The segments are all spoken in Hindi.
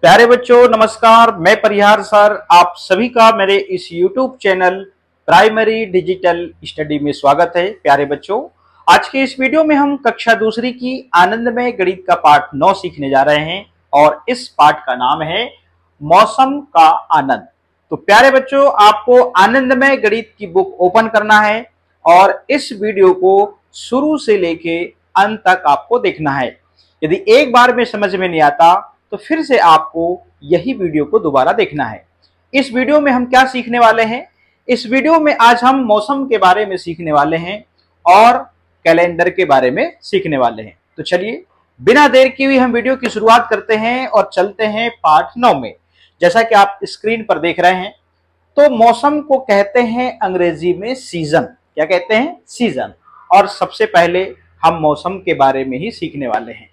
प्यारे बच्चों नमस्कार। मैं परिहार सर आप सभी का मेरे इस YouTube channel primary digital study में स्वागत है। प्यारे बच्चों, आज के इस वीडियो में हम कक्षा दूसरी की आनंदमय गणित का पाठ 9 सीखने जा रहे हैं और इस पाठ का नाम है मौसम का आनंद। तो प्यारे बच्चों, आपको आनंदमय गणित की बुक ओपन करना है और इस वीडियो को शुरू से लेके अंत तक आपको देखना है। यदि एक बार में समझ में नहीं आता तो फिर से आपको यही वीडियो को दोबारा देखना है। इस वीडियो में हम क्या सीखने वाले हैं? इस वीडियो में आज हम मौसम के बारे में सीखने वाले हैं और कैलेंडर के बारे में सीखने वाले हैं। तो चलिए बिना देर किए हुए हम वीडियो की शुरुआत करते हैं और चलते हैं पाठ 9 में। जैसा कि आप स्क्रीन पर देख रहे हैं, तो मौसम को कहते हैं अंग्रेजी में सीजन। क्या कहते हैं? सीजन। और सबसे पहले हम मौसम के बारे में ही सीखने वाले हैं।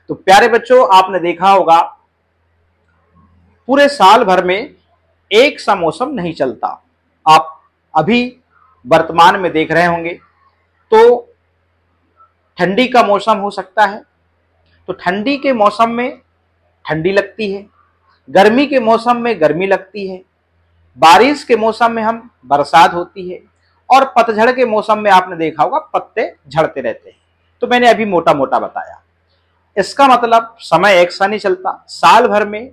तो प्यारे बच्चों, आपने देखा होगा पूरे साल भर में एक सा मौसम नहीं चलता। आप अभी वर्तमान में देख रहे होंगे तो ठंडी का मौसम हो सकता है, तो ठंडी के मौसम में ठंडी लगती है, गर्मी के मौसम में गर्मी लगती है, बारिश के मौसम में हम बरसात होती है और पतझड़ के मौसम में आपने देखा होगा पत्ते झड़ते रहते हैं। तो मैंने अभी मोटा मोटा बताया। इसका मतलब समय एक सा नहीं चलता, साल भर में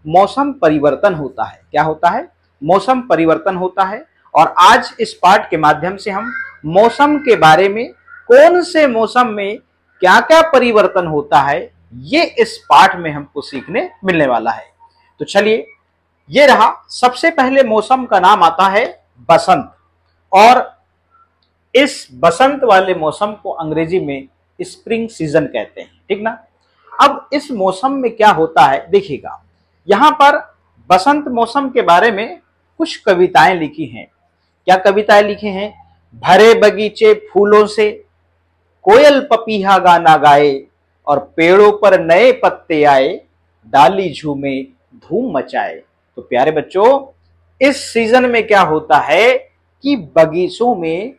मौसम परिवर्तन होता है। क्या होता है? मौसम परिवर्तन होता है। और आज इस पाठ के माध्यम से हम मौसम के बारे में, कौन से मौसम में क्या क्या परिवर्तन होता है, ये इस पाठ में हमको सीखने मिलने वाला है। तो चलिए, ये रहा। सबसे पहले मौसम का नाम आता है बसंत, और इस बसंत वाले मौसम को अंग्रेजी में स्प्रिंग सीजन कहते हैं। ठीक ना? अब इस मौसम में क्या होता है देखिएगा, यहां पर बसंत मौसम के बारे में कुछ कविताएं लिखी हैं। क्या कविताएं लिखी हैं? भरे बगीचे फूलों से, कोयल पपीहा गाना गाए और पेड़ों पर नए पत्ते आए, डाली झूमे धूम मचाए। तो प्यारे बच्चों, इस सीजन में क्या होता है कि बगीचों में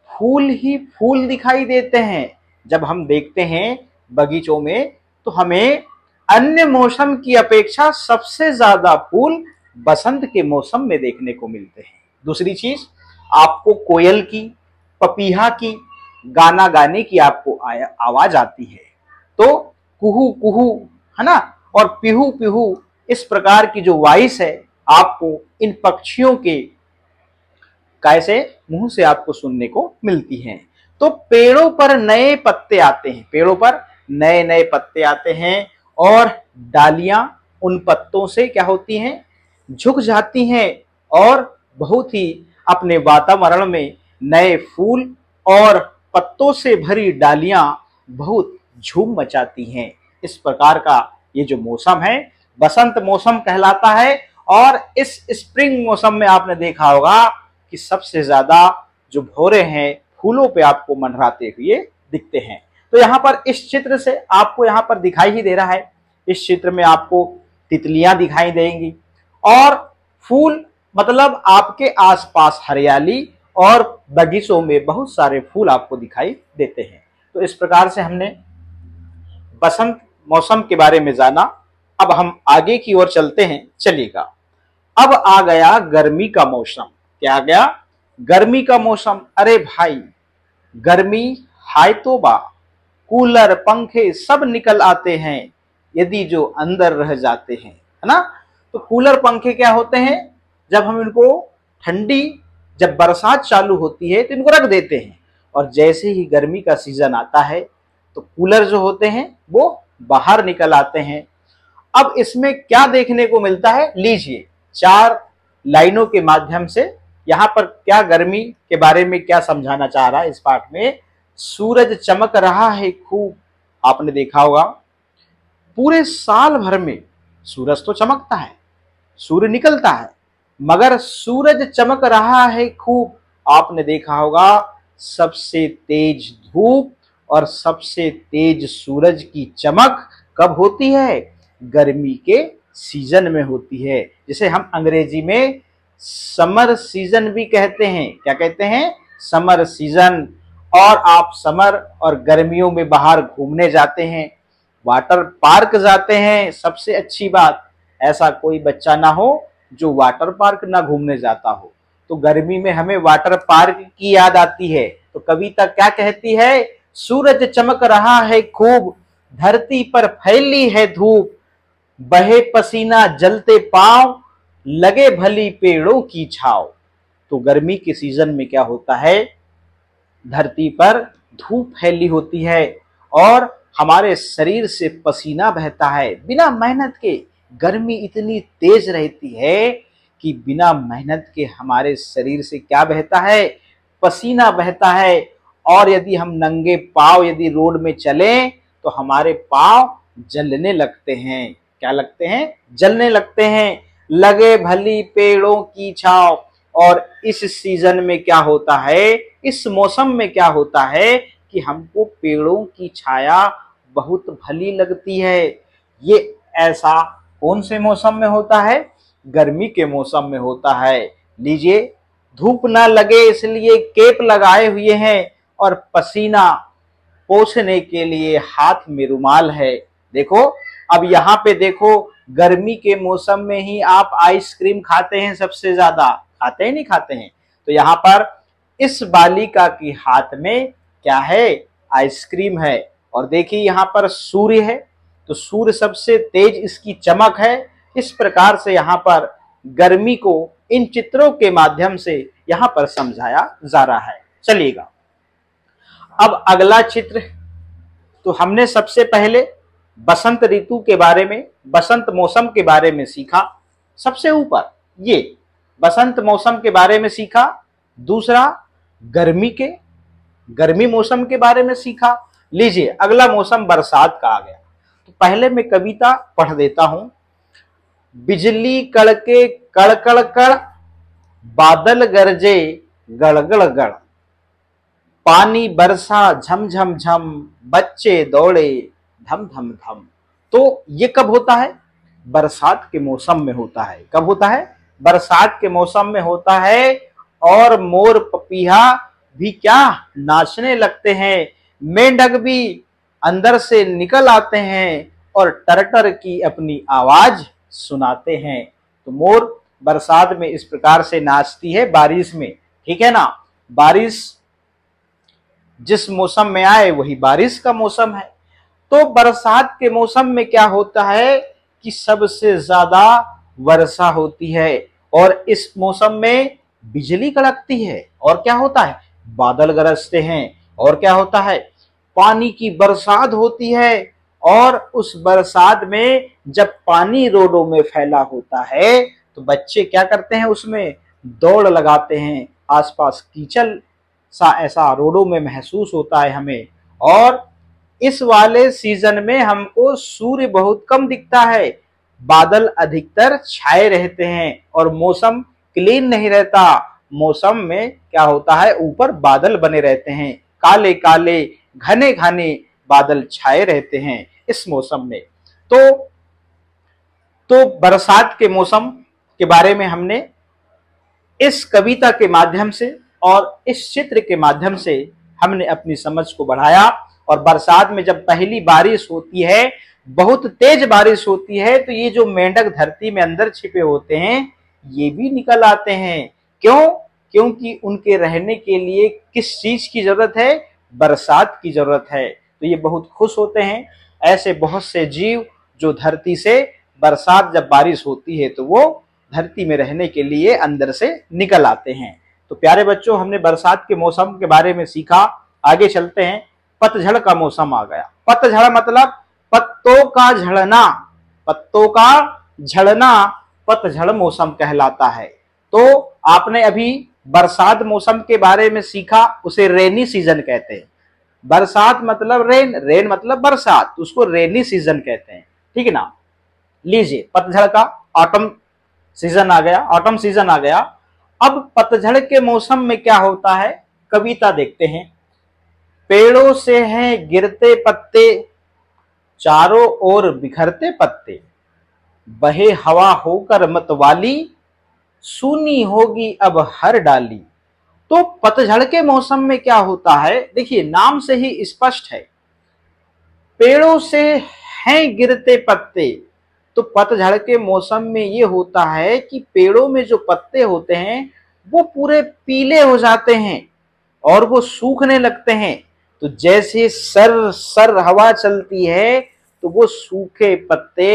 फूल ही फूल दिखाई देते हैं। जब हम देखते हैं बगीचों में तो हमें अन्य मौसम की अपेक्षा सबसे ज्यादा फूल बसंत के मौसम में देखने को मिलते हैं। दूसरी चीज, आपको कोयल की, पपीहा की गाना गाने की आपको आवाज आती है। तो कुहू कुहू, है ना, और पिहू पिहू, इस प्रकार की जो वॉइस है आपको इन पक्षियों के कैसे मुंह से आपको सुनने को मिलती हैं। तो पेड़ों पर नए पत्ते आते हैं, पेड़ों पर नए नए पत्ते आते हैं और डालियां उन पत्तों से क्या होती हैं? झुक जाती हैं और बहुत ही अपने वातावरण में नए फूल और पत्तों से भरी डालियां बहुत झूम मचाती हैं। इस प्रकार का ये जो मौसम है बसंत मौसम कहलाता है। और इस स्प्रिंग मौसम में आपने देखा होगा कि सबसे ज्यादा जो भौरे हैं फूलों पे आपको मंडराते हुए दिखते हैं। तो यहाँ पर इस चित्र से आपको यहाँ पर दिखाई ही दे रहा है, इस चित्र में आपको तितलियां दिखाई देंगी और फूल, मतलब आपके आसपास हरियाली और बगीचों में बहुत सारे फूल आपको दिखाई देते हैं। तो इस प्रकार से हमने बसंत मौसम के बारे में जाना। अब हम आगे की ओर चलते हैं। चलिएगा, अब आ गया गर्मी का मौसम। क्या आ गया? गर्मी का मौसम। अरे भाई, गर्मी हाय तौबा, कूलर पंखे सब निकल आते हैं यदि जो अंदर रह जाते हैं, है ना। तो कूलर पंखे क्या होते हैं? जब हम इनको ठंडी, जब बरसात चालू होती है तो इनको रख देते हैं, और जैसे ही गर्मी का सीजन आता है तो कूलर जो होते हैं वो बाहर निकल आते हैं। अब इसमें क्या देखने को मिलता है? लीजिए, 4 लाइनों के माध्यम से यहाँ पर क्या गर्मी के बारे में क्या समझाना चाह रहा है इस पाठ में। सूरज चमक रहा है खूब। आपने देखा होगा पूरे साल भर में सूरज तो चमकता है, सूर्य निकलता है, मगर सूरज चमक रहा है खूब। आपने देखा होगा सबसे तेज धूप और सबसे तेज सूरज की चमक कब होती है? गर्मी के सीजन में होती है, जिसे हम अंग्रेजी में समर सीजन भी कहते हैं। क्या कहते हैं? Summer season. और आप समर और गर्मियों में बाहर घूमने जाते हैं, वाटर पार्क जाते हैं, सबसे अच्छी बात, ऐसा कोई बच्चा ना हो जो वाटर पार्क ना घूमने जाता हो। तो गर्मी में हमें वाटर पार्क की याद आती है। तो कविता क्या कहती है? सूरज चमक रहा है खूब, धरती पर फैली है धूप, बहे पसीना जलते पांव, लगे भली पेड़ों की छाव। तो गर्मी के सीजन में क्या होता है? धरती पर धूप फैली होती है और हमारे शरीर से पसीना बहता है बिना मेहनत के। गर्मी इतनी तेज रहती है कि बिना मेहनत के हमारे शरीर से क्या बहता है? पसीना बहता है। और यदि हम नंगे पांव यदि रोड में चलें तो हमारे पांव जलने लगते हैं। क्या लगते हैं? जलने लगते हैं। लगे भली पेड़ों की छाव। और इस सीजन में क्या होता है? इस मौसम में क्या होता है कि हमको पेड़ों की छाया बहुत भली लगती है। ये ऐसा कौन से मौसम में होता है? गर्मी के मौसम में होता है। लीजिए, धूप ना लगे इसलिए केप लगाए हुए हैं और पसीना पोंछने के लिए हाथ में रुमाल है। देखो, अब यहाँ पे देखो, गर्मी के मौसम में ही आप आइसक्रीम खाते हैं, सबसे ज्यादा खाते हैं नहीं खाते हैं? तो यहाँ पर इस बालिका के हाथ में क्या है? आइसक्रीम है। और देखिए यहाँ पर सूर्य है, तो सूर्य सबसे तेज इसकी चमक है। इस प्रकार से यहाँ पर गर्मी को इन चित्रों के माध्यम से यहाँ पर समझाया जा रहा है। चलिएगा, अब अगला चित्र। तो हमने सबसे पहले बसंत ऋतु के बारे में, बसंत मौसम के बारे में सीखा। सबसे ऊपर ये बसंत मौसम के बारे में सीखा। दूसरा, गर्मी मौसम के बारे में सीखा। लीजिए, अगला मौसम बरसात का आ गया। तो पहले मैं कविता पढ़ देता हूं। बिजली कड़के कड़ कड़, बादल गरजे गड़गड़ गड़, पानी बरसा झम झम झम, बच्चे दौड़े धम धम धम। तो ये कब होता है? बरसात के मौसम में होता है। कब होता है? बरसात के मौसम में होता है। और मोर पपीहा भी क्या नाचने लगते हैं, मेंढक भी अंदर से निकल आते हैं और टरटर की अपनी आवाज सुनाते हैं। तो मोर बरसात में इस प्रकार से नाचती है बारिश में। ठीक है ना? बारिश जिस मौसम में आए वही बारिश का मौसम है। तो बरसात के मौसम में क्या होता है कि सबसे ज्यादा वर्षा होती है और इस मौसम में बिजली कड़कती है। और क्या होता है? बादल गरजते हैं। और क्या होता है? पानी की बरसात होती है। और उस बरसात में जब पानी रोडों में फैला होता है तो बच्चे क्या करते हैं? उसमें दौड़ लगाते हैं। आसपास कीचड़ सा ऐसा रोडों में महसूस होता है हमें। और इस वाले सीजन में हमको सूर्य बहुत कम दिखता है, बादल अधिकतर छाए रहते हैं और मौसम क्लीन नहीं रहता। मौसम में क्या होता है? ऊपर बादल बने रहते हैं, काले काले घने घने बादल छाए रहते हैं इस मौसम में। तो बरसात के मौसम के बारे में हमने इस कविता के माध्यम से और इस चित्र के माध्यम से हमने अपनी समझ को बढ़ाया। और बरसात में जब पहली बारिश होती है, बहुत तेज बारिश होती है, तो ये जो मेंढक धरती में अंदर छिपे होते हैं ये भी निकल आते हैं। क्यों? क्योंकि उनके रहने के लिए किस चीज की जरूरत है? बरसात की जरूरत है। तो ये बहुत खुश होते हैं। ऐसे बहुत से जीव जो धरती से बरसात जब बारिश होती है तो वो धरती में रहने के लिए अंदर से निकल आते हैं। तो प्यारे बच्चों, हमने बरसात के मौसम के बारे में सीखा। आगे चलते हैं। पतझड़ का मौसम आ गया। पतझड़ मतलब पत्तों का झड़ना। पत्तों का झड़ना पतझड़ मौसम कहलाता है। तो आपने अभी बरसात मौसम के बारे में सीखा, उसे रेनी सीजन कहते हैं। बरसात मतलब रेन, रेन मतलब बरसात, उसको रेनी सीजन कहते हैं। ठीक है ना? लीजिए, पतझड़ का ऑटम सीजन आ गया, ऑटम सीजन आ गया। अब पतझड़ के मौसम में क्या होता है? कविता देखते हैं। पेड़ों से हैं गिरते पत्ते, चारों ओर बिखरते पत्ते, बहे हवा होकर मतवाली, सूनी होगी अब हर डाली। तो पतझड़ के मौसम में क्या होता है? देखिए, नाम से ही स्पष्ट है। पेड़ों से हैं गिरते पत्ते, तो पतझड़ के मौसम में ये होता है कि पेड़ों में जो पत्ते होते हैं वो पूरे पीले हो जाते हैं और वो सूखने लगते हैं। तो जैसे सर सर हवा चलती है तो वो सूखे पत्ते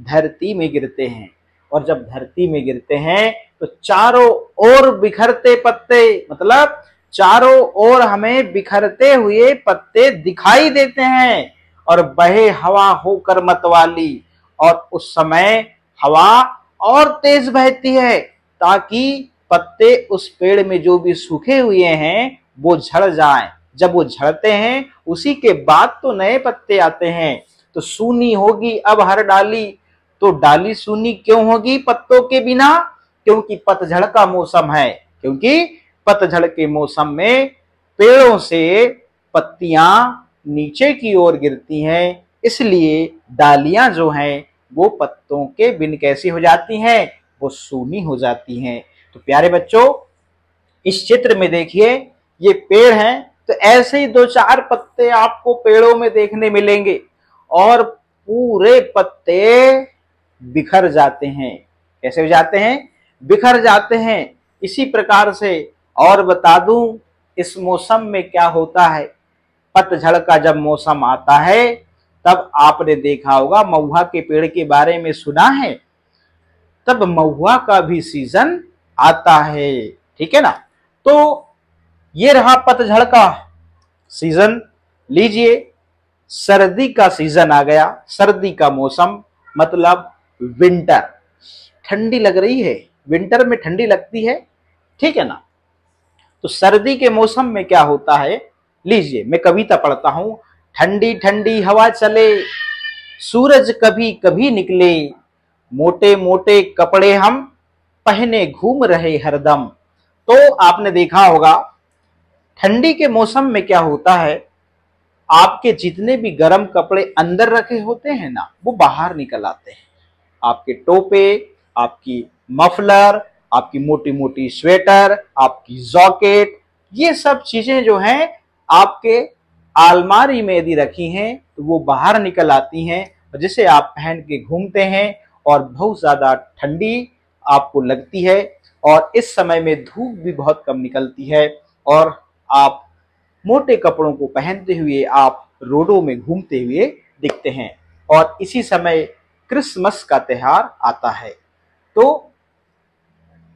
धरती में गिरते हैं, और जब धरती में गिरते हैं तो चारों ओर बिखरते पत्ते, मतलब चारों ओर हमें बिखरते हुए पत्ते दिखाई देते हैं, और बहे हवा होकर मतवाली, और उस समय हवा और तेज बहती है ताकि पत्ते उस पेड़ में जो भी सूखे हुए हैं वो झड़ जाएं। जब वो झड़ते हैं उसी के बाद तो नए पत्ते आते हैं। तो सूनी होगी अब हर डाली, तो डाली सूनी क्यों होगी पत्तों के बिना? क्योंकि पतझड़ का मौसम है। क्योंकि पतझड़ के मौसम में पेड़ों से पत्तियां नीचे की ओर गिरती हैं, इसलिए डालियां जो हैं वो पत्तों के बिन कैसी हो जाती हैं? वो सूनी हो जाती हैं। तो प्यारे बच्चों, इस चित्र में देखिए ये पेड़ हैं, तो ऐसे ही दो चार पत्ते आपको पेड़ों में देखने मिलेंगे और पूरे पत्ते बिखर जाते हैं। कैसे हो जाते हैं? बिखर जाते हैं। इसी प्रकार से और बता दूं, इस मौसम में क्या होता है, पतझड़ का जब मौसम आता है तब आपने देखा होगा, महुआ के पेड़ के बारे में सुना है, तब महुआ का भी सीजन आता है। ठीक है ना? तो ये रहा पतझड़ का सीजन। लीजिए, सर्दी का सीजन आ गया। सर्दी का मौसम मतलब विंटर। ठंडी लग रही है, विंटर में ठंडी लगती है, ठीक है ना? तो सर्दी के मौसम में क्या होता है, लीजिए मैं कविता पढ़ता हूं। ठंडी ठंडी हवा चले, सूरज कभी कभी निकले, मोटे मोटे कपड़े हम पहने घूम रहे हरदम। तो आपने देखा होगा ठंडी के मौसम में क्या होता है, आपके जितने भी गर्म कपड़े अंदर रखे होते हैं ना, वो बाहर निकल आते हैं। आपके टोपे, आपकी मफलर, आपकी मोटी मोटी स्वेटर, आपकी जॉकेट, ये सब चीजें जो हैं आपके अलमारी में यदि रखी हैं तो वो बाहर निकल आती हैं, जिसे आप पहन के घूमते हैं और बहुत ज्यादा ठंडी आपको लगती है। और इस समय में धूप भी बहुत कम निकलती है और आप मोटे कपड़ों को पहनते हुए आप रोडों में घूमते हुए दिखते हैं। और इसी समय क्रिसमस का त्योहार आता है। तो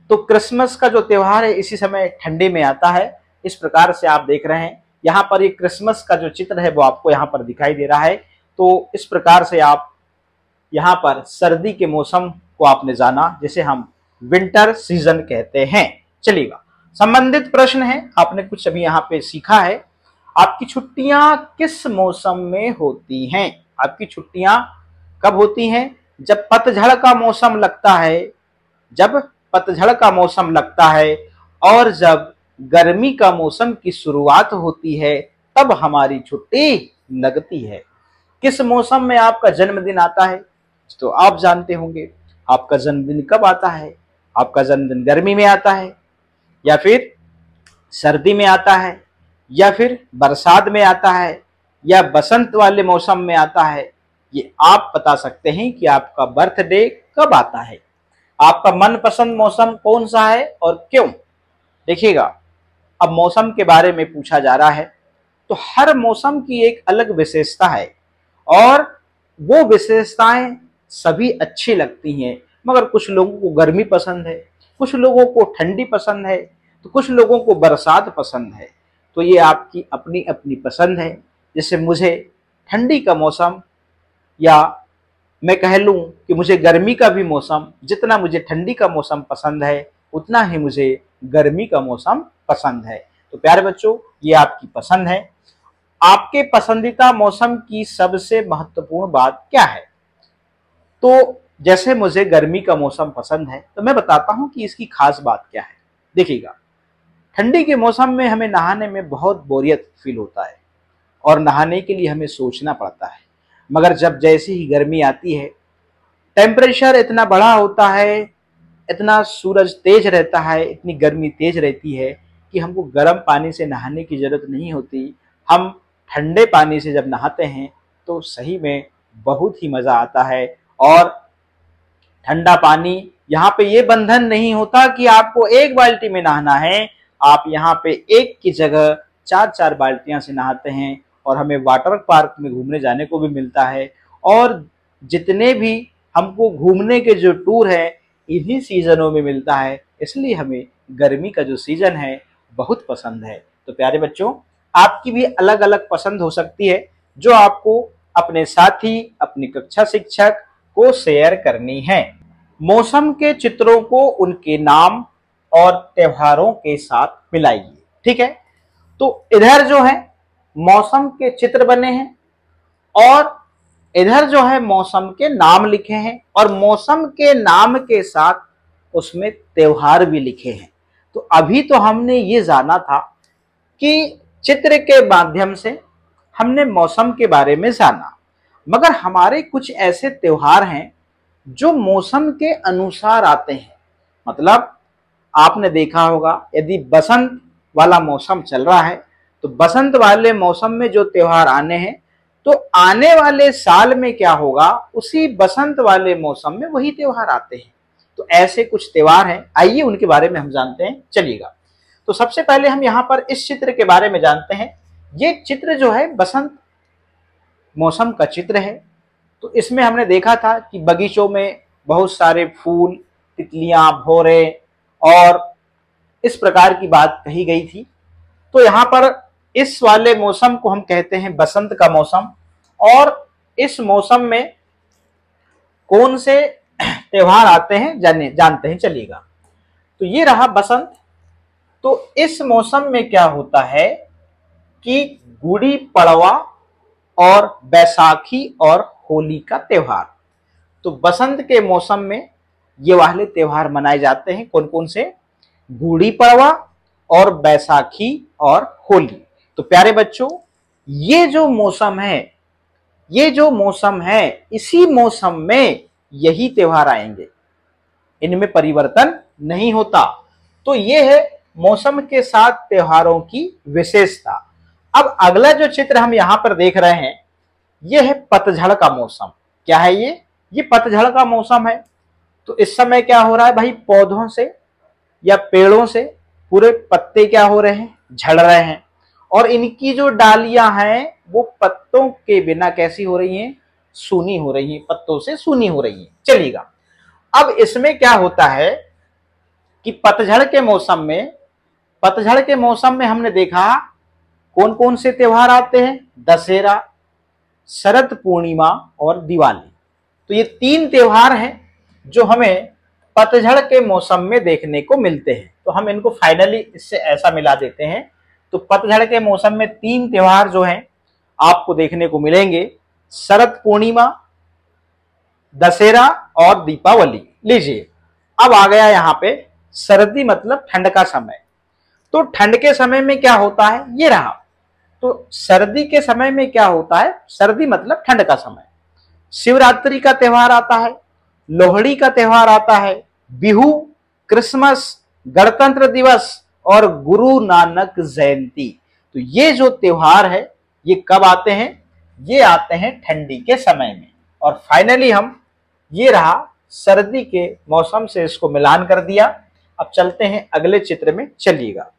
क्रिसमस का जो त्योहार है इसी समय ठंडी में आता है। इस प्रकार से आप देख रहे हैं यहाँ पर ये क्रिसमस का जो चित्र है वो आपको यहाँ पर दिखाई दे रहा है। तो इस प्रकार से आप यहाँ पर सर्दी के मौसम को आपने जाना, जिसे हम विंटर सीजन कहते हैं। चलिएगा, संबंधित प्रश्न है, आपने कुछ अभी यहाँ पे सीखा है। आपकी छुट्टियां किस मौसम में होती हैं? आपकी छुट्टियां कब होती हैं? जब पतझड़ का मौसम लगता है, जब पतझड़ का मौसम लगता है और जब गर्मी का मौसम की शुरुआत होती है, तब हमारी छुट्टी लगती है। किस मौसम में आपका जन्मदिन आता है तो आप जानते होंगे। आपका जन्मदिन कब आता है? आपका जन्मदिन गर्मी में आता है, या फिर सर्दी में आता है, या फिर बरसात में आता है, या बसंत वाले मौसम में आता है। ये आप बता सकते हैं कि आपका बर्थडे कब आता है। आपका मनपसंद मौसम कौन सा है और क्यों? देखिएगा, अब मौसम के बारे में पूछा जा रहा है, तो हर मौसम की एक अलग विशेषता है और वो विशेषताएं सभी अच्छी लगती हैं। मगर कुछ लोगों को गर्मी पसंद है, कुछ लोगों को ठंडी पसंद है, तो कुछ लोगों को बरसात पसंद है। तो ये आपकी अपनी अपनी पसंद है। जैसे मुझे ठंडी का मौसम, या मैं कह लूँ कि मुझे गर्मी का भी मौसम, जितना मुझे ठंडी का मौसम पसंद है उतना ही मुझे गर्मी का मौसम पसंद है। तो प्यारे बच्चों, ये आपकी पसंद है। आपके पसंदीदा मौसम की सबसे महत्वपूर्ण बात क्या है? तो जैसे मुझे गर्मी का मौसम पसंद है, तो मैं बताता हूं कि इसकी खास बात क्या है। देखिएगा, ठंडी के मौसम में हमें नहाने में बहुत बोरियत फील होता है और नहाने के लिए हमें सोचना पड़ता है। मगर जब जैसी ही गर्मी आती है, टेम्परेचर इतना बड़ा होता है, इतना सूरज तेज रहता है, इतनी गर्मी तेज रहती है कि हमको गर्म पानी से नहाने की जरूरत नहीं होती। हम ठंडे पानी से जब नहाते हैं तो सही में बहुत ही मज़ा आता है और ठंडा पानी, यहाँ पे ये बंधन नहीं होता कि आपको एक बाल्टी में नहाना है, आप यहाँ पे एक की जगह 4-4 बाल्टियां से नहाते हैं और हमें वाटर पार्क में घूमने जाने को भी मिलता है। और जितने भी हमको घूमने के जो टूर है इन्हीं सीजनों में मिलता है, इसलिए हमें गर्मी का जो सीजन है बहुत पसंद है। तो प्यारे बच्चों, आपकी भी अलग अलग पसंद हो सकती है जो आपको अपने साथी, अपनी कक्षा शिक्षक को शेयर करनी है। मौसम के चित्रों को उनके नाम और त्योहारों के साथ मिलाइए। ठीक है, तो इधर जो है मौसम के चित्र बने हैं और इधर जो है मौसम के नाम लिखे हैं और मौसम के नाम के साथ उसमें त्योहार भी लिखे हैं। तो अभी तो हमने ये जाना था कि चित्र के माध्यम से हमने मौसम के बारे में जाना, मगर हमारे कुछ ऐसे त्योहार हैं जो मौसम के अनुसार आते हैं। मतलब आपने देखा होगा यदि बसंत वाला मौसम चल रहा है तो बसंत वाले मौसम में जो त्योहार आने हैं तो आने वाले साल में क्या होगा, उसी बसंत वाले मौसम में वही त्योहार आते हैं। तो ऐसे कुछ त्योहार हैं, आइए उनके बारे में हम जानते हैं। चलिएगा, तो सबसे पहले हम यहाँ पर इस चित्र के बारे में जानते हैं। ये चित्र जो है बसंत मौसम का चित्र है। तो इसमें हमने देखा था कि बगीचों में बहुत सारे फूल, तितलियां, भौरे और इस प्रकार की बात कही गई थी। तो यहाँ पर इस वाले मौसम को हम कहते हैं बसंत का मौसम। और इस मौसम में कौन से त्योहार आते हैं जानते हैं। चलिएगा, तो ये रहा बसंत। तो इस मौसम में क्या होता है कि गुड़ी पड़वा और बैसाखी और होली का त्योहार। तो बसंत के मौसम में ये वाले त्योहार मनाए जाते हैं। कौन कौन से? गुड़ी पड़वा और बैसाखी और होली। तो प्यारे बच्चों, ये जो मौसम है इसी मौसम में यही त्योहार आएंगे, इनमें परिवर्तन नहीं होता। तो ये है मौसम के साथ त्योहारों की विशेषता। अब अगला जो चित्र हम यहां पर देख रहे हैं ये है पतझड़ का मौसम। क्या है ये पतझड़ का मौसम है। तो इस समय क्या हो रहा है भाई, पौधों से या पेड़ों से पूरे पत्ते क्या हो रहे हैं, झड़ रहे हैं और इनकी जो डालियां हैं वो पत्तों के बिना कैसी हो रही हैं, सूनी हो रही हैं, पत्तों से सूनी हो रही हैं। चलिएगा, अब इसमें क्या होता है कि पतझड़ के मौसम में हमने देखा कौन कौन से त्योहार आते हैं, दशहरा, शरद पूर्णिमा और दिवाली। तो ये 3 त्योहार हैं जो हमें पतझड़ के मौसम में देखने को मिलते हैं। तो हम इनको फाइनली इससे ऐसा मिला देते हैं। तो पतझड़ के मौसम में 3 त्योहार जो हैं आपको देखने को मिलेंगे, शरद पूर्णिमा, दशहरा और दीपावली। लीजिए, अब आ गया यहाँ पे सर्दी मतलब ठंड का समय। तो ठंड के समय में क्या होता है, ये रहा। तो सर्दी के समय में क्या होता है, सर्दी मतलब ठंड का समय, शिवरात्रि का त्योहार आता है, लोहड़ी का त्योहार आता है, बिहू, क्रिसमस, गणतंत्र दिवस और गुरु नानक जयंती। तो ये जो त्योहार है ये कब आते हैं, ये आते हैं ठंडी के समय में। और फाइनली हम ये रहा सर्दी के मौसम से इसको मिलान कर दिया। अब चलते हैं अगले चित्र में। चलिएगा,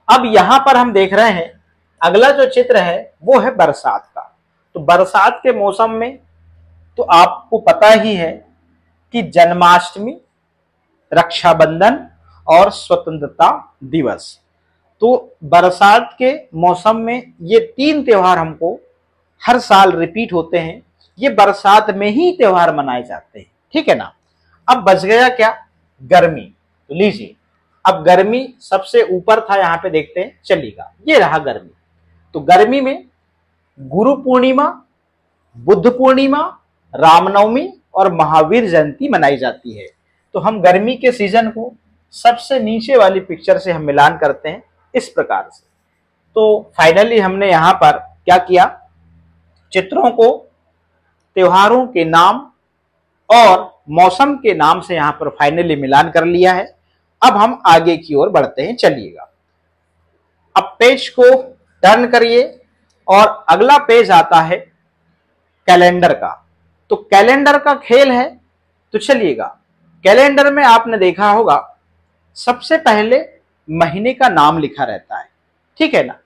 अब यहां पर हम देख रहे हैं अगला जो चित्र है वो है बरसात का। तो बरसात के मौसम में तो आपको पता ही है कि जन्माष्टमी, रक्षाबंधन और स्वतंत्रता दिवस। तो बरसात के मौसम में ये 3 त्योहार हमको हर साल रिपीट होते हैं। ये बरसात में ही त्योहार मनाए जाते हैं, ठीक है ना। अब बच गया क्या, गर्मी। तो लीजिए, अब गर्मी सबसे ऊपर था, यहाँ पे देखते हैं। चलिएगा, ये रहा गर्मी। तो गर्मी में गुरु पूर्णिमा, बुद्ध पूर्णिमा, रामनवमी और महावीर जयंती मनाई जाती है। तो हम गर्मी के सीजन को सबसे नीचे वाली पिक्चर से हम मिलान करते हैं इस प्रकार से। तो फाइनली हमने यहाँ पर क्या किया, चित्रों को त्योहारों के नाम और मौसम के नाम से यहाँ पर फाइनली मिलान कर लिया है। अब हम आगे की ओर बढ़ते हैं। चलिएगा, अब पेज को टर्न करिए और अगला पेज आता है कैलेंडर का। तो कैलेंडर का खेल है तो चलिएगा, कैलेंडर में आपने देखा होगा सबसे पहले महीने का नाम लिखा रहता है, ठीक है ना,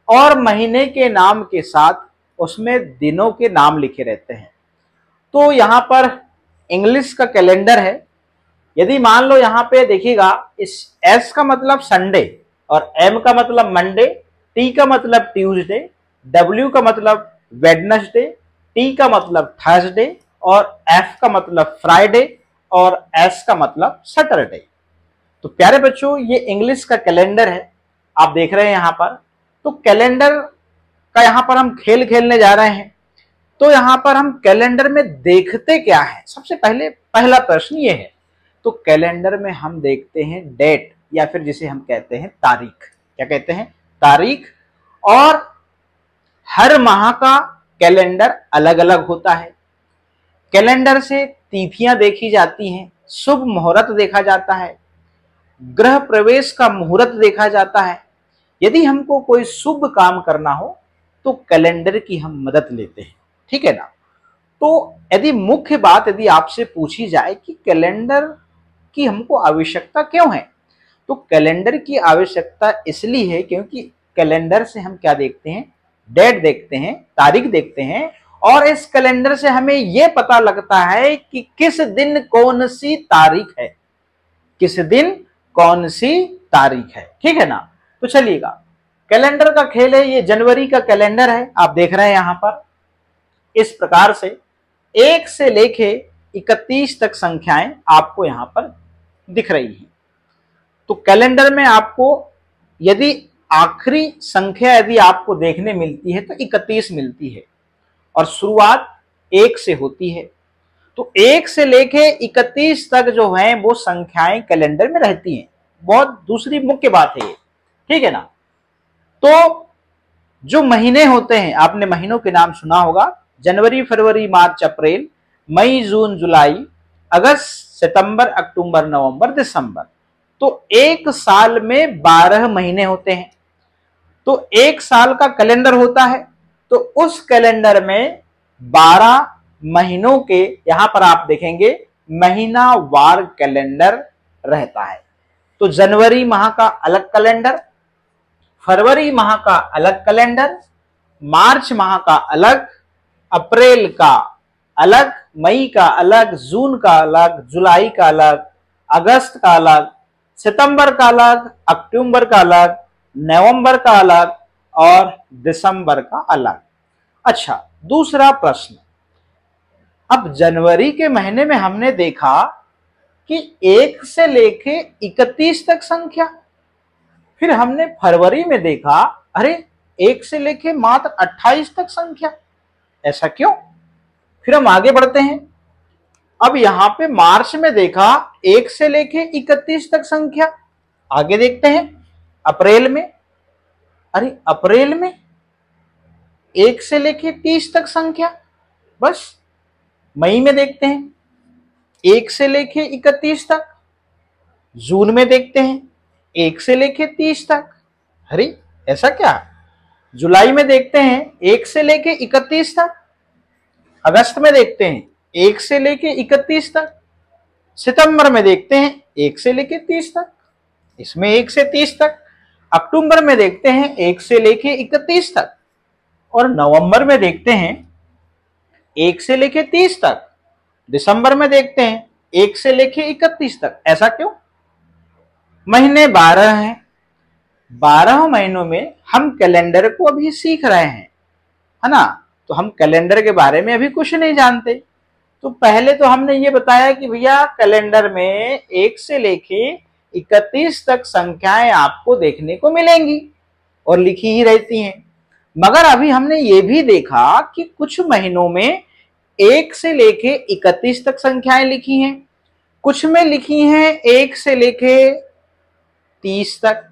और महीने के नाम के साथ उसमें दिनों के नाम लिखे रहते हैं। तो यहाँ पर इंग्लिश का कैलेंडर है, यदि मान लो यहाँ पे देखिएगा, इस एस का मतलब संडे और एम का मतलब मंडे, टी का मतलब ट्यूसडे, डब्ल्यू का मतलब वेडनेसडे, टी का मतलब थर्सडे और एफ का मतलब फ्राइडे और एस का मतलब सैटरडे। तो प्यारे बच्चों, ये इंग्लिश का कैलेंडर है, आप देख रहे हैं यहाँ पर। तो कैलेंडर का यहाँ पर हम खेल खेलने जा रहे हैं। तो यहाँ पर हम कैलेंडर में देखते क्या है, सबसे पहले पहला प्रश्न ये है। तो कैलेंडर में हम देखते हैं डेट, या फिर जिसे हम कहते हैं तारीख। क्या कहते हैं? तारीख। और हर माह का कैलेंडर अलग अलग होता है। कैलेंडर से तिथियां देखी जाती हैं, शुभ मुहूर्त देखा जाता है, गृह प्रवेश का मुहूर्त देखा जाता है। यदि हमको कोई शुभ काम करना हो तो कैलेंडर की हम मदद लेते हैं, ठीक है ना। तो यदि मुख्य बात यदि आपसे पूछी जाए कि कैलेंडर की हमको आवश्यकता क्यों है, तो कैलेंडर की आवश्यकता इसलिए है क्योंकि कैलेंडर से हम क्या देखते हैं? डेट देखते हैं, तारीख देखते हैं, और इस कैलेंडर से हमें यह पता लगता है कि किस दिन कौन सी तारीख है, किस दिन कौन सी तारीख है, ठीक है ना। तो चलिएगा, कैलेंडर का खेल है, ये जनवरी का कैलेंडर है, आप देख रहे हैं यहां पर इस प्रकार से 1 से लेके 31 तक संख्याएं आपको यहां पर दिख रही हैं। तो कैलेंडर में आपको यदि आखिरी संख्या यदि आपको देखने मिलती है तो 31 मिलती है, और शुरुआत 1 से होती है। तो 1 से लेके 31 तक जो है वो संख्याएं कैलेंडर में रहती हैं। बहुत दूसरी मुख्य बात है ये, ठीक है ना। तो जो महीने होते हैं, आपने महीनों के नाम सुना होगा, जनवरी, फरवरी, मार्च, अप्रैल, मई, जून, जुलाई, अगस्त, सितंबर, अक्टूबर, नवंबर, दिसंबर। तो एक साल में 12 महीने होते हैं। तो एक साल का कैलेंडर होता है, तो उस कैलेंडर में 12 महीनों के यहां पर आप देखेंगे महीनावार कैलेंडर रहता है। तो जनवरी माह का अलग कैलेंडर, फरवरी माह का अलग कैलेंडर, मार्च माह का अलग, अप्रैल का अलग, मई का अलग, जून का अलग, जुलाई का अलग, अगस्त का अलग, सितंबर का अलग, अक्टूबर का अलग, नवंबर का अलग और दिसंबर का अलग। अच्छा, दूसरा प्रश्न, अब जनवरी के महीने में हमने देखा कि 1 से लेके 31 तक संख्या, फिर हमने फरवरी में देखा अरे 1 से लेके मात्र 28 तक संख्या, ऐसा क्यों? फिर हम आगे बढ़ते हैं। अब यहां पे मार्च में देखा 1 से लेके 31 तक संख्या, आगे देखते हैं अप्रैल में, अरे अप्रैल में 1 से लेके 30 तक संख्या, बस। मई में देखते हैं 1 से लेके 31 तक, जून में देखते हैं 1 से लेके 30 तक, अरे ऐसा क्या? जुलाई में देखते हैं 1 से लेके 31 तक, अगस्त में देखते हैं 1 से लेके 31 तक, सितंबर में देखते हैं 1 से लेके 30 तक, इसमें 1 से 30 तक, अक्टूबर में देखते हैं 1 से लेके 31 तक, और नवंबर में देखते हैं 1 से लेके 30 तक, दिसंबर में देखते हैं 1 से लेके 31 तक। ऐसा क्यों? महीने 12 हैं, 12 महीनों में हम कैलेंडर को अभी सीख रहे हैं, है ना। तो हम कैलेंडर के बारे में अभी कुछ नहीं जानते। तो पहले तो हमने ये बताया कि भैया कैलेंडर में 1 से लेके 31 तक संख्याएं आपको देखने को मिलेंगी और लिखी ही रहती हैं। मगर अभी हमने ये भी देखा कि कुछ महीनों में 1 से लेके 31 तक संख्याएं लिखी हैं, कुछ में लिखी हैं 1 से लेके 30 तक,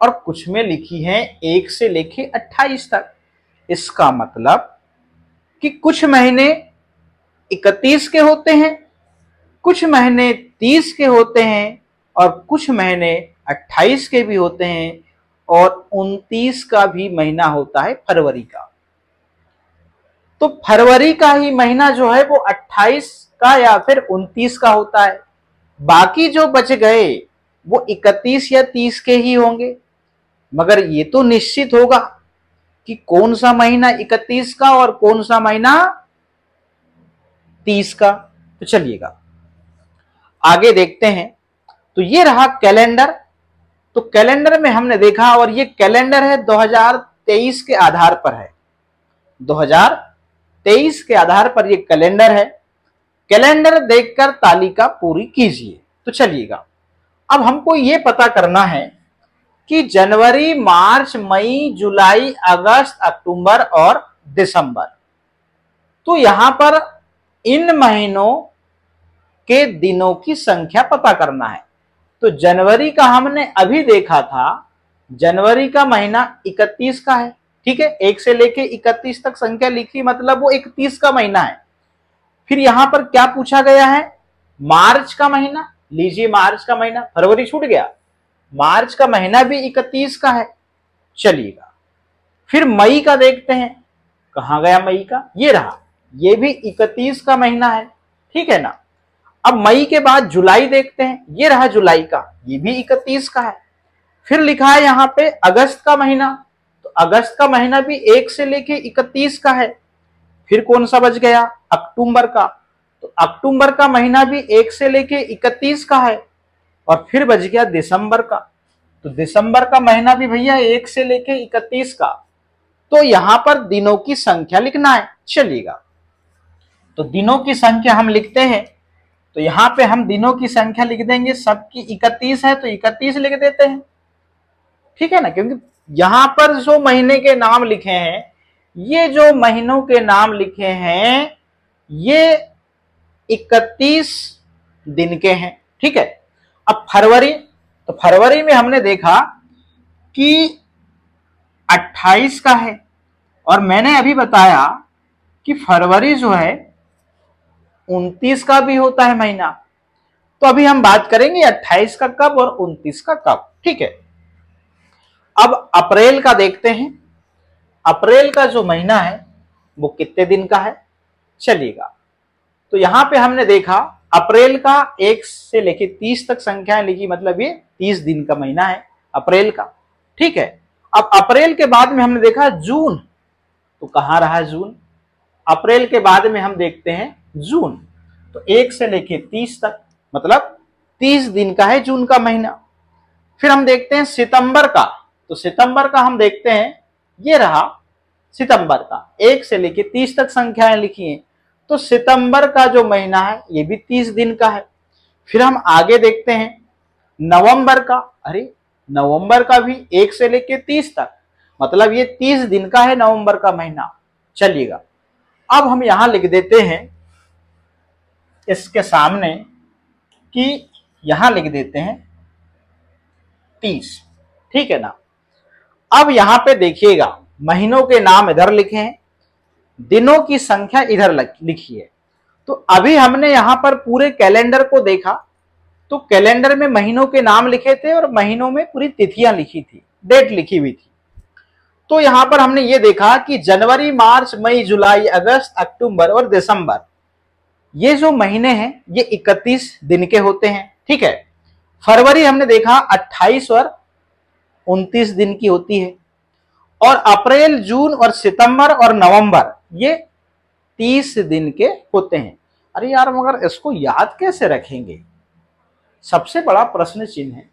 और कुछ में लिखी हैं 1 से लेके 28 तक। इसका मतलब कि कुछ महीने 31 के होते हैं, कुछ महीने 30 के होते हैं, और कुछ महीने 28 के भी होते हैं, और 29 का भी महीना होता है फरवरी का। तो फरवरी का ही महीना जो है वो 28 का या फिर 29 का होता है। बाकी जो बच गए वो 31 या 30 के ही होंगे। मगर ये तो निश्चित होगा कि कौन सा महीना 31 का और कौन सा महीना 30 का। तो चलिएगा आगे देखते हैं। तो ये रहा कैलेंडर। तो कैलेंडर में हमने देखा, और ये कैलेंडर है 2023 के आधार पर है। 2023 के आधार पर ये कैलेंडर है। कैलेंडर देखकर तालिका पूरी कीजिए। तो चलिएगा अब हमको ये पता करना है कि जनवरी, मार्च, मई, जुलाई, अगस्त, अक्टूबर और दिसंबर, तो यहां पर इन महीनों के दिनों की संख्या पता करना है। तो जनवरी का हमने अभी देखा था, जनवरी का महीना 31 का है। ठीक है, 1 से लेके 31 तक संख्या लिखी, मतलब वो 31 का महीना है। फिर यहां पर क्या पूछा गया है, मार्च का महीना। लीजिए मार्च का महीना, फरवरी छूट गया, मार्च का महीना भी 31 का है। चलिएगा फिर मई का देखते हैं, कहां गया मई का, ये रहा, ये भी 31 का महीना है। ठीक है ना। अब मई के बाद जुलाई देखते हैं, ये रहा जुलाई का, ये भी 31 का है। फिर लिखा है यहां पे अगस्त का महीना, तो अगस्त का महीना भी 1 से लेके 31 का है। फिर कौन सा बच गया, अक्टूबर का, तो अक्टूबर का महीना भी 1 से लेके 31 का है। और फिर बच गया दिसंबर का, तो दिसंबर का महीना भी भैया 1 से लेके 31 का। तो यहां पर दिनों की संख्या लिखना है। चलिएगा तो दिनों की संख्या हम लिखते हैं। तो यहां पे हम दिनों की संख्या लिख देंगे, सबकी 31 है तो 31 लिख देते हैं। ठीक है ना, क्योंकि यहां पर जो महीने के नाम लिखे हैं, ये जो महीनों के नाम लिखे हैं ये 31 दिन के हैं। ठीक है। अब फरवरी, तो फरवरी में हमने देखा कि 28 का है, और मैंने अभी बताया कि फरवरी जो है 29 का भी होता है महीना। तो अभी हम बात करेंगे 28 का कब और 29 का कब। ठीक है। अब अप्रैल का देखते हैं, अप्रैल का जो महीना है वो कितने दिन का है। चलिएगा तो यहां पे हमने देखा अप्रैल का 1 से लेके 30 तक संख्याएं लिखी, मतलब ये 30 दिन का महीना है अप्रैल का। ठीक है। अब अप्रैल के बाद में हमने देखा जून, तो कहां रहा जून, अप्रैल के बाद में हम देखते हैं जून, तो 1 से लेके 30 तक, मतलब 30 दिन का है जून का महीना। फिर हम देखते हैं सितंबर का, तो सितंबर का हम देखते हैं, ये रहा सितंबर का, 1 से लेके 30 तक संख्याएं लिखी हैं, तो सितंबर का जो महीना है ये भी 30 दिन का है। फिर हम आगे देखते हैं नवंबर का, अरे नवंबर का भी 1 से लेके 30 तक, मतलब ये 30 दिन का है नवंबर का महीना। चलिएगा अब हम यहां लिख देते हैं इसके सामने कि यहां लिख देते हैं 30। ठीक है ना। अब यहां पे देखिएगा महीनों के नाम इधर लिखे हैं, दिनों की संख्या इधर लिखी है। तो अभी हमने यहां पर पूरे कैलेंडर को देखा, तो कैलेंडर में महीनों के नाम लिखे थे और महीनों में पूरी तिथियां लिखी थी, डेट लिखी हुई थी। तो यहां पर हमने ये देखा कि जनवरी, मार्च, मई, जुलाई, अगस्त, अक्टूबर और दिसंबर, ये जो महीने हैं ये 31 दिन के होते हैं। ठीक है। फरवरी हमने देखा 28 और 29 दिन की होती है, और अप्रैल, जून और सितंबर और नवंबर ये 30 दिन के होते हैं। अरे यार मगर इसको याद कैसे रखेंगे, सबसे बड़ा प्रश्न चिन्ह है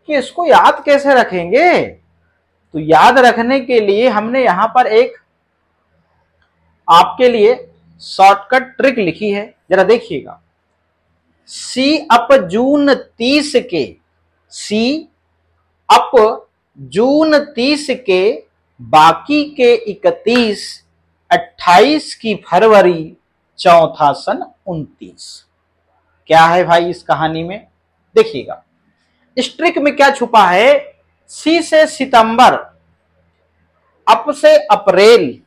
कि इसको याद कैसे रखेंगे। तो याद रखने के लिए हमने यहां पर एक आपके लिए शॉर्टकट ट्रिक लिखी है, जरा देखिएगा। सी अप जून 30 के, सी अप जून 30 के, बाकी के 31, 28 की फरवरी, चौथा सन 29। क्या है भाई इस कहानी में, देखिएगा इस ट्रिक में क्या छुपा है। सी से सितंबर, अप से अप्रैल,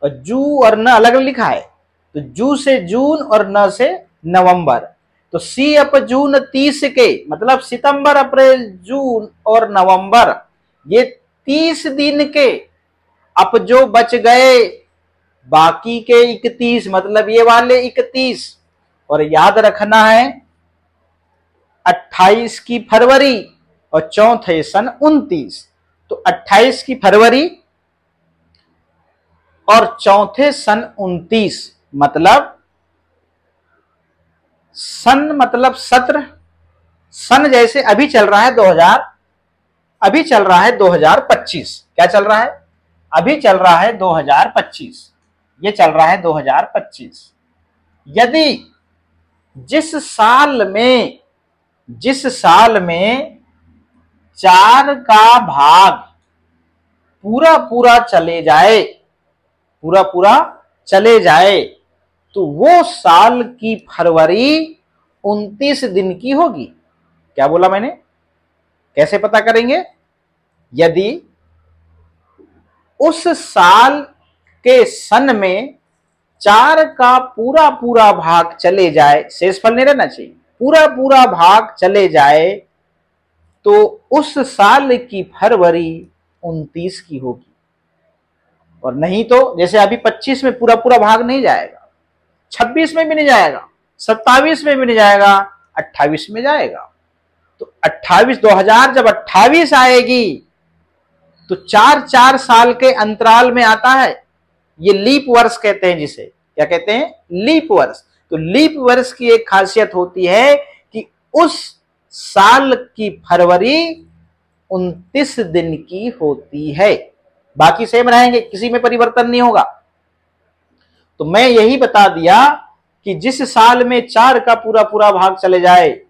और जू और न अलग लिखा है, तो जू से जून और न से नवंबर। तो सी अप जून 30 के, मतलब सितंबर, अप्रैल, जून और नवंबर, ये 30 दिन के। अब जो बच गए बाकी के 31 मतलब ये वाले 31, और याद रखना है 28 की फरवरी और चौथे सन 29। तो 28 की फरवरी और चौथे सन 29 मतलब सन मतलब सत्र, सन जैसे अभी चल रहा है 2000, अभी चल रहा है 2025। क्या चल रहा है? अभी चल रहा है 2025, ये चल रहा है 2025। यदि जिस साल में 4 का भाग पूरा पूरा चले जाए तो वो साल की फरवरी 29 दिन की होगी। क्या बोला मैंने? कैसे पता करेंगे? यदि उस साल के सन में 4 का पूरा पूरा भाग चले जाए, शेषफल नहीं रहना चाहिए, पूरा पूरा भाग चले जाए तो उस साल की फरवरी 29 की होगी। और नहीं तो जैसे अभी 25 में पूरा पूरा भाग नहीं जाएगा, 26 में भी नहीं जाएगा, 27 में भी नहीं जाएगा, 28 में जाएगा। तो 28 2000 जब 28 आएगी तो 4 साल के अंतराल में आता है। ये लीप वर्ष कहते हैं, जिसे क्या कहते हैं? लीप वर्ष। तो लीप वर्ष की एक खासियत होती है कि उस साल की फरवरी 29 दिन की होती है। बाकी सेम रहेंगे, किसी में परिवर्तन नहीं होगा। तो मैं यही बता दिया कि जिस साल में 4 का पूरा पूरा भाग चले जाए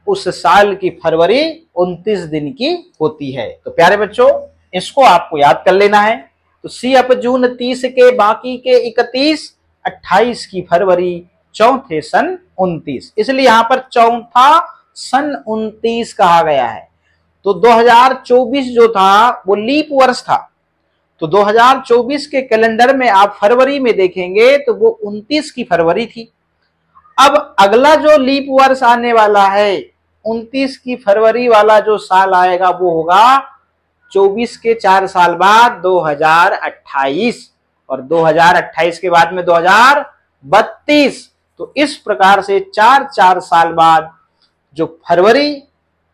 उस साल की फरवरी 29 दिन की होती है। तो प्यारे बच्चों, इसको आपको याद कर लेना है। तो सी अप जून 30 के बाकी के 31, 28 की फरवरी, चौथे सन 29, इसलिए यहां पर चौथा सन 29 कहा गया है। तो 2024 जो था वो लीप वर्ष था। तो 2024 के कैलेंडर में आप फरवरी में देखेंगे तो वो 29 की फरवरी थी। अब अगला जो लीप वर्ष आने वाला है, 29 की फरवरी वाला जो साल आएगा वो होगा 24 के 4 साल बाद 2028, और 2028 के बाद में 2032। तो इस प्रकार से 4 साल बाद जो फरवरी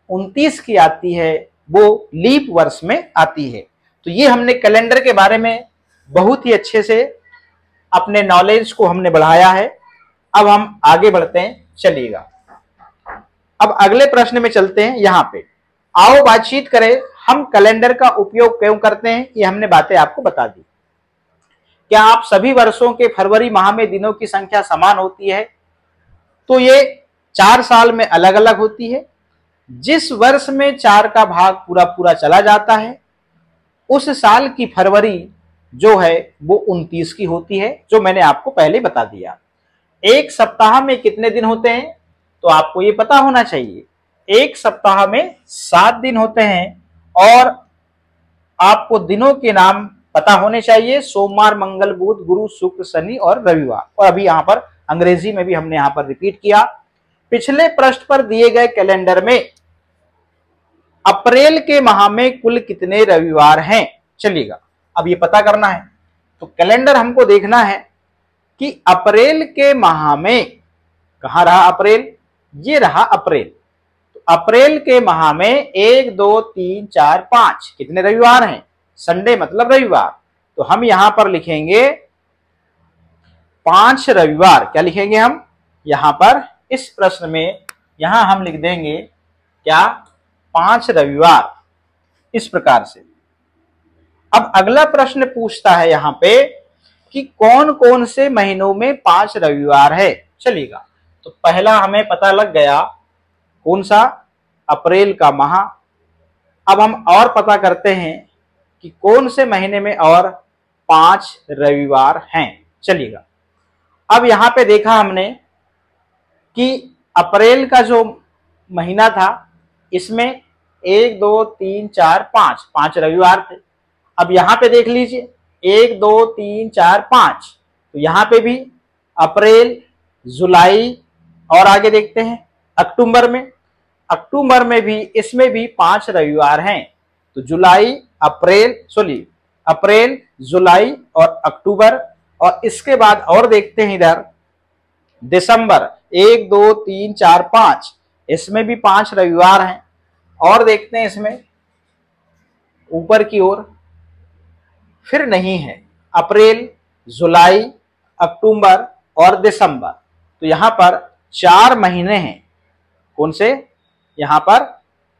29 की आती है वो लीप वर्ष में आती है। तो ये हमने कैलेंडर के बारे में बहुत ही अच्छे से अपने नॉलेज को हमने बढ़ाया है। अब हम आगे बढ़ते हैं, चलिएगा। अब अगले प्रश्न में चलते हैं। यहां पे आओ बातचीत करें, हम कैलेंडर का उपयोग क्यों करते हैं, ये हमने बातें आपको बता दी। क्या आप सभी वर्षों के फरवरी माह में दिनों की संख्या समान होती है? तो ये 4 साल में अलग अलग होती है। जिस वर्ष में 4 का भाग पूरा पूरा चला जाता है उस साल की फरवरी जो है वो 29 की होती है, जो मैंने आपको पहले बता दिया। एक सप्ताह में कितने दिन होते हैं? तो आपको ये पता होना चाहिए। एक सप्ताह में 7 दिन होते हैं, और आपको दिनों के नाम पता होने चाहिए, सोमवार, मंगल, बुध, गुरु, शुक्र, शनि और रविवार। और अभी यहां पर अंग्रेजी में भी हमने यहां पर रिपीट किया। पिछले पृष्ठ पर दिए गए कैलेंडर में अप्रैल के माह में कुल कितने रविवार हैं? चलिएगा, अब ये पता करना है। तो कैलेंडर हमको देखना है कि अप्रैल के माह में कहां रहा अप्रैल, ये रहा अप्रैल। तो अप्रैल के माह में 1 2 3 4 5 कितने रविवार हैं? संडे मतलब रविवार। तो हम यहां पर लिखेंगे 5 रविवार। क्या लिखेंगे हम यहां पर? इस प्रश्न में यहां हम लिख देंगे क्या? 5 रविवार, इस प्रकार से। अब अगला प्रश्न पूछता है यहां पे कि कौन कौन से महीनों में 5 रविवार है। चलिएगा, तो पहला हमें पता लग गया कौन सा? अप्रैल का माह। अब हम और पता करते हैं कि कौन से महीने में और 5 रविवार हैं। चलिएगा, अब यहां पे देखा हमने कि अप्रैल का जो महीना था इसमें 1 2 3 4 5 रविवार थे। अब यहां पे देख लीजिए 1 2 3 4 5, तो यहां पे भी अप्रैल, जुलाई और आगे देखते हैं अक्टूबर में भी इसमें भी 5 रविवार हैं। तो जुलाई, अप्रैल, जुलाई और अक्टूबर, और इसके बाद और देखते हैं इधर दिसंबर, 1 2 3 4 5, इसमें भी 5 रविवार हैं। और देखते हैं इसमें ऊपर की ओर, फिर नहीं है अप्रैल, जुलाई, अक्टूबर और दिसंबर। तो यहां पर 4 महीने हैं। कौन से? यहां पर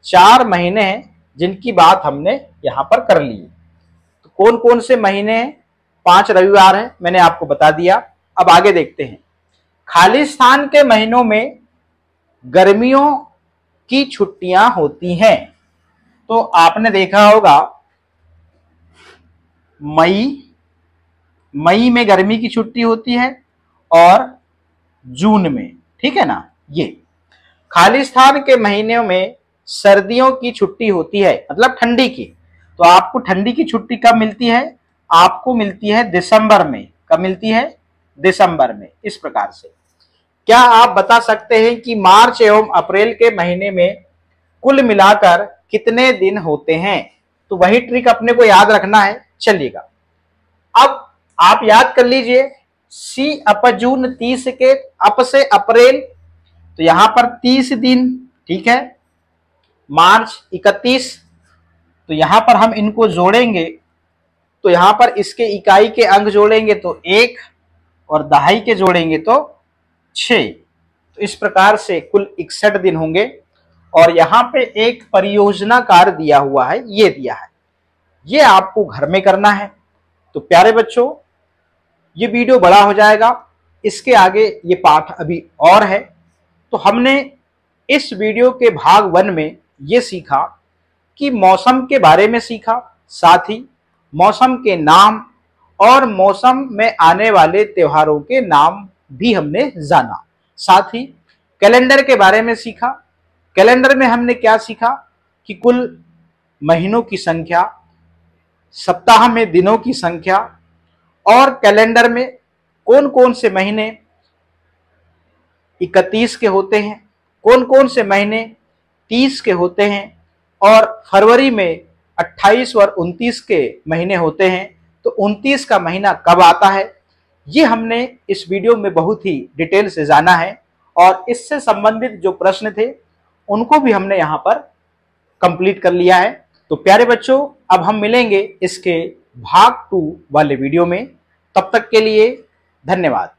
4 महीने हैं जिनकी बात हमने यहां पर कर ली। तो कौन कौन से महीने हैं? 5 रविवार हैं, मैंने आपको बता दिया। अब आगे देखते हैं। खालिस्तान के महीनों में गर्मियों की छुट्टियां होती हैं। तो आपने देखा होगा मई में गर्मी की छुट्टी होती है और जून में, ठीक है ना। ये खालिस्तान के महीनों में सर्दियों की छुट्टी होती है, मतलब ठंडी की। तो आपको ठंडी की छुट्टी कब मिलती है? आपको मिलती है दिसंबर में। कब मिलती है? दिसंबर में। इस प्रकार से क्या आप बता सकते हैं कि मार्च एवं अप्रैल के महीने में कुल मिलाकर कितने दिन होते हैं? तो वही ट्रिक अपने को याद रखना है। चलिएगा, अब आप याद कर लीजिए, सी अप जून 30 के, अप से अप्रैल, तो यहां पर 30 दिन, ठीक है। मार्च 31, तो यहां पर हम इनको जोड़ेंगे, तो यहां पर इसके इकाई के अंक जोड़ेंगे तो 1 और दहाई के जोड़ेंगे तो 6। तो इस प्रकार से कुल 61 दिन होंगे। और यहां पे एक परियोजना कार्य दिया हुआ है, ये दिया है, ये आपको घर में करना है। तो प्यारे बच्चों, ये वीडियो बड़ा हो जाएगा, इसके आगे ये पाठ अभी और है। तो हमने इस वीडियो के भाग 1 में ये सीखा कि मौसम के बारे में सीखा, साथ ही मौसम के नाम और मौसम में आने वाले त्योहारों के नाम भी हमने जाना। साथ ही कैलेंडर के बारे में सीखा। कैलेंडर में हमने क्या सीखा कि कुल महीनों की संख्या, सप्ताह में दिनों की संख्या, और कैलेंडर में कौन कौन से महीने 31 के होते हैं, कौन कौन से महीने 30 के होते हैं, और फरवरी में 28 और 29 के महीने होते हैं। तो 29 का महीना कब आता है, ये हमने इस वीडियो में बहुत ही डिटेल से जाना है। और इससे संबंधित जो प्रश्न थे उनको भी हमने यहाँ पर कंप्लीट कर लिया है। तो प्यारे बच्चों, अब हम मिलेंगे इसके भाग 2 वाले वीडियो में। तब तक के लिए धन्यवाद।